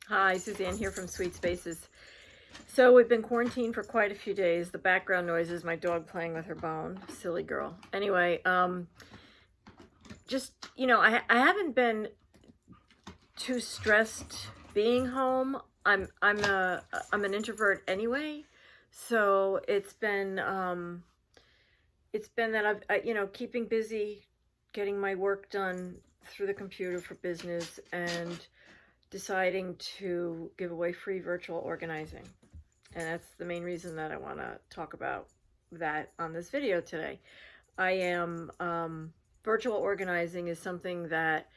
Hi, Suzanne here from Sweet Spaces. So we've been quarantined for quite a few days. The background noise is my dog playing with her bone. Silly girl. Anyway, just, I haven't been too stressed being home. I'm an introvert anyway. So it's been that keeping busy, getting my work done through the computer for business, and deciding to give away free virtual organizing. And that's the main reason that I want to talk about that on this video today. I am virtual organizing is something that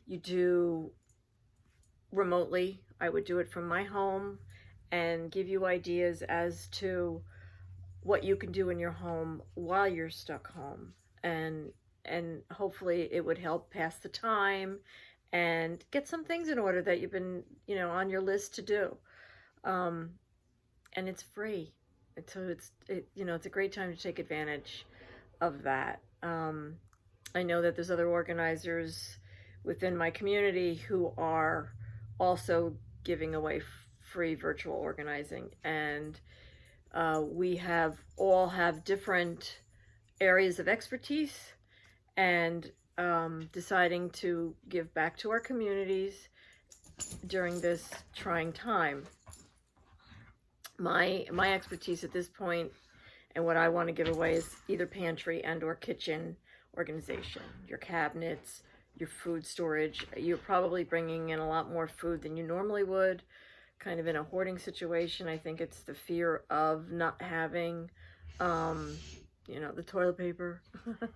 you do remotely. I would do it from my home and give you ideas as to what you can do in your home while you're stuck home, and hopefully it would help pass the time and get some things in order that you've been on your list to do. And it's free, so it's a great time to take advantage of that. I know that there's other organizers within my community who are also giving away free virtual organizing, and we all have different areas of expertise, and deciding to give back to our communities during this trying time. My expertise at this point, and what I want to give away, is either pantry and or kitchen organization. Your cabinets, your food storage. You're probably bringing in a lot more food than you normally would, kind of in a hoarding situation. I think it's the fear of not having the toilet paper, which is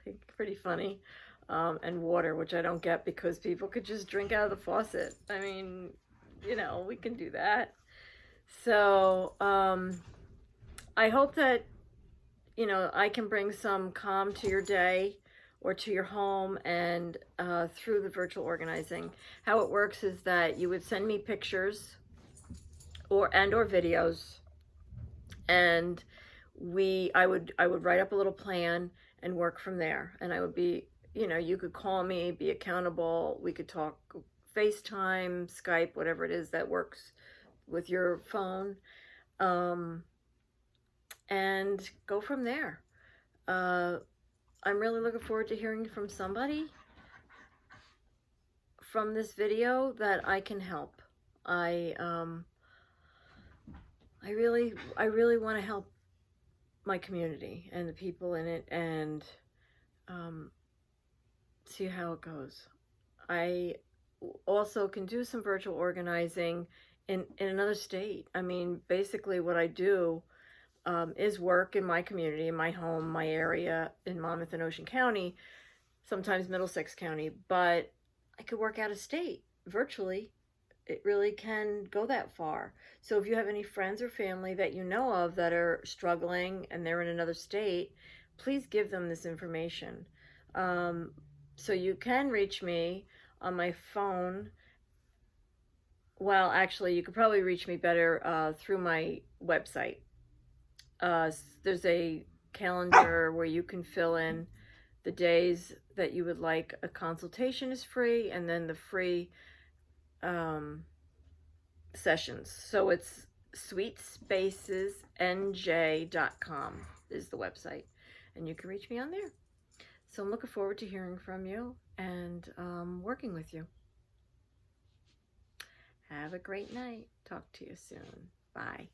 like pretty funny, and water, which I don't get, because people could just drink out of the faucet. I mean, we can do that. So I hope that I can bring some calm to your day or to your home, and through the virtual organizing. How it works is that you would send me pictures or videos, and I would write up a little plan and work from there. And I would be, you could call me, be accountable. We could talk FaceTime, Skype, whatever it is that works with your phone, and go from there. I'm really looking forward to hearing from somebody from this video that I can help. I really want to help my community and the people in it, and see how it goes. I also can do some virtual organizing in another state. I mean, basically what I do is work in my community, in my home, my area, in Monmouth and Ocean County, sometimes Middlesex County, but I could work out of state virtually. It really can go that far. So if you have any friends or family that you know of that are struggling and they're in another state, please give them this information. So you can reach me on my phone. Well, actually, you could probably reach me better through my website. There's a calendar where you can fill in the days that you would like a consultation is free, and then the free sessions. So it's sweetspacesnj.com is the website, and you can reach me on there. So I'm looking forward to hearing from you and working with you. Have a great night. Talk to you soon. Bye.